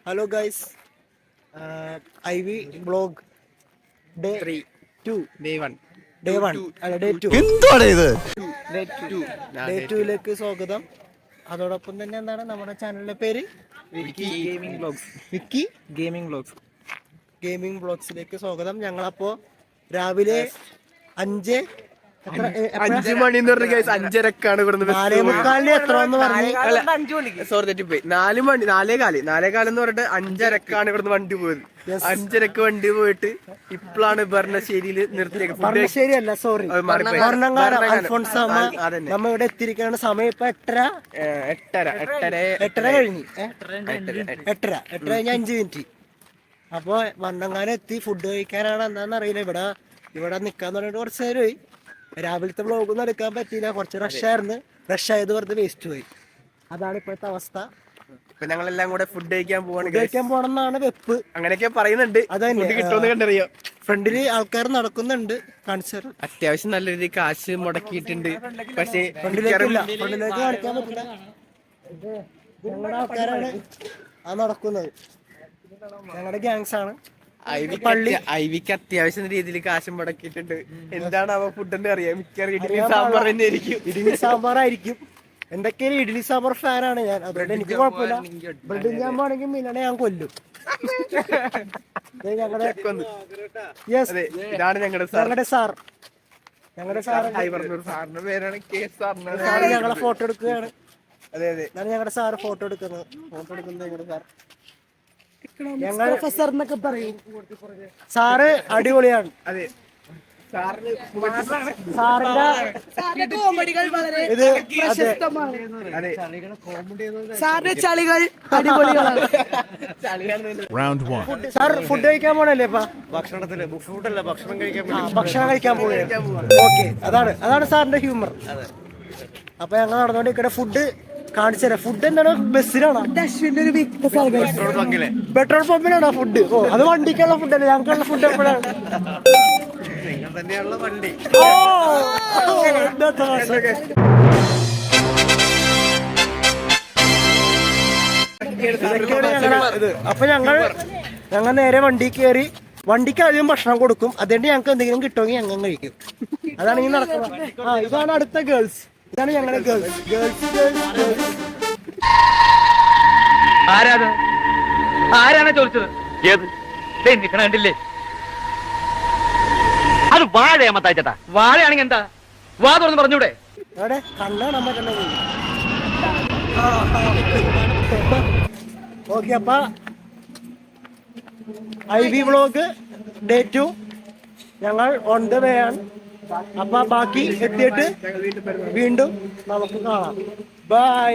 Hello guys, IV vlog day 3 2 day 1 day 1 അല്ല day 2 എന്താണ് ഇത്? day 2ലേക്ക് സ്വാഗതം. അതോടൊപ്പം തന്നെ എന്താണ് നമ്മുടെ ചാനലിന്റെ പേര് വിക്കി ഗെയിമിംഗ് വ്ലോഗ്സ്. വിക്കി ഗെയിമിംഗ് വ്ലോഗ്സിലേക്ക് സ്വാഗതം. ഞങ്ങളപ്പോ രാവിലെ 5 മണി എന്ന് പറഞ്ഞ ഗൈസ് 5:30 ഇവിടുന്ന് 4:45 എത്രയെന്ന് പറഞ്ഞു. സോറി തെറ്റിപ്പോയി. 4 മണി 4:15 എന്ന് പറഞ്ഞിട്ട് 5:30 ഇവിടുന്ന് വണ്ടി പോയത്. 5:30 വണ്ടി പോയിട്ട് ഇപ്പോഴാണ് ഭരണശ്ശേരിയിൽ നിർത്തിയേക്കുന്നത്. ഭരണശ്ശേരിയല്ല, സോറി, ഭരണങ്ങാനം അൽഫോൺസാമ നമ്മ ഇവിടെ എത്തിയിരിക്കുന്ന സമയം ഇപ്പൊ 8:30 കഴിഞ്ഞു. 8:30 കഴിഞ്ഞ 5 മിനിറ്റ്. അപ്പൊ വണ്ണങ്ങാനം എത്തി. ഫുഡ് കഴിക്കാനാണ് എന്താണെന്ന് അറിയില്ല. ഇവിടെ നിക്കാൻ തുടങ്ങിയിട്ട് കുറച്ച് നേരമായി. രാവിലത്തെ വ്ലോഗൊന്നും എടുക്കാൻ പറ്റിയില്ല, കുറച്ച് റഷ് ആയത് വെറുതെ വേസ്റ്റ് പോയി. അതാണ് ഇപ്പോഴത്തെ അവസ്ഥ. ഇപ്പൊ ഞങ്ങളെല്ലാം കൂടെ ഫുഡ് കഴിക്കാൻ പോണെന്നാണ് വെപ്പ്. അങ്ങനെയൊക്കെ പറയുന്നുണ്ട്. അതന്നെ കിട്ടുമെന്ന് കണ്ടറിയോ. ഫ്രണ്ടില് ആൾക്കാർ നടക്കുന്നുണ്ട്. കാണിച്ചു അത്യാവശ്യം നല്ല രീതിയിൽ കാശ് മുടക്കിയിട്ടുണ്ട്. പക്ഷേ ഫ്രണ്ടിലേക്ക് കാണിക്കാൻ പറ്റില്ല. ഞങ്ങളുടെ ആൾക്കാരാണ് ആ നടക്കുന്നത്. ഞങ്ങളുടെ ഗ്യാങ്സ് ആണ്. ഐവിക്ക് അത്യാവശ്യം രീതിയിൽ കാശ് മുടക്കിയിട്ടുണ്ട്. എന്താണ് അവ ഫുഡ് എന്ന് അറിയാം. മിക്കവാറും ഇഡ്ഡലി സാമ്പാർ തന്നെ ആയിരിക്കും. ഇഡ്ഡലി സാമ്പാറായിരിക്കും. എന്തൊക്കെയാണ് ഇഡ്ഡലി സാമ്പാർ ഫാനാണ് ഞാൻ. അതുകൊണ്ട് എനിക്ക് കുഴപ്പമില്ല. ബ്രെഡ് ജാമ്പാണെങ്കിൽ മില്ലനെ ഞാൻ കൊല്ലും. ഇതാണ് ഞങ്ങളുടെ സാർ. സാറിന്റെ പേരാണ് ഞങ്ങളെ ഫോട്ടോ എടുക്കുകയാണ്. അതെ ഇതാണ് ഞങ്ങളുടെ സാറ് ഫോട്ടോ എടുക്കുന്നത്. ഞങ്ങളുടെ സാർ ഞങ്ങൾ പ്രൊഫസർ എന്നൊക്കെ പറയും. സാറ് അടിപൊളിയാണ്. അതെ, സാറിന്റെ ചളികൾ അടിപൊളികളാണ്. സാർ ഫുഡ് കഴിക്കാൻ പോണല്ലേ ഇപ്പൊ? ഭക്ഷണം കഴിക്കാൻ പോവുകയാണ്. ഓക്കെ, അതാണ് സാറിന്റെ ഹ്യൂമർ. അപ്പൊ ഞങ്ങൾ നടന്നുകൊണ്ട് ഇവിടെ ഫുഡ് കാണിച്ചു തരാം. ഫുഡ് എന്താണ്? ബസ്സിലാണോ? Petrol പമ്പിലാണോ food? ഓ, അത് വണ്ടിക്കുള്ള ഫുഡല്ലേ, ഞങ്ങൾക്കുള്ള ഫുഡ് എപ്പോഴാണ്? അപ്പൊ ഞങ്ങൾ നേരെ വണ്ടി കയറി. വണ്ടിക്ക് ആദ്യം ഭക്ഷണം കൊടുക്കും. അതുകൊണ്ട് ഞങ്ങൾക്ക് എന്തെങ്കിലും കിട്ടുമെങ്കിൽ ഞങ്ങൾ കഴിക്കും. അതാണ് ഈ നടക്കുന്നത്. ഇതാണ് അടുത്ത ഗേൾസ്. ഇതാണ് ഞങ്ങളുടെ ഗേൾസ്. ആരാണ് ചോദിച്ചത്? ഏത് നിക്കണ കണ്ടില്ലേ? അത് വാഴയാ മത്തായിച്ചേട്ടാ. വാഴയാണെങ്കിൽ എന്താ? വാ തുറന്ന് പറഞ്ഞൂടെ? അവിടെ കണ്ണാണ് പറ്റുന്നത്. ഓക്കെ, അപ്പൊ IV വ്ലോഗ് day 2 ഞങ്ങൾ ഓൺ ദ വേ ആണ്. അപ്പൊ ബാക്കി എത്തിയിട്ട് വീണ്ടും നമുക്ക് കാണാം. ബൈ.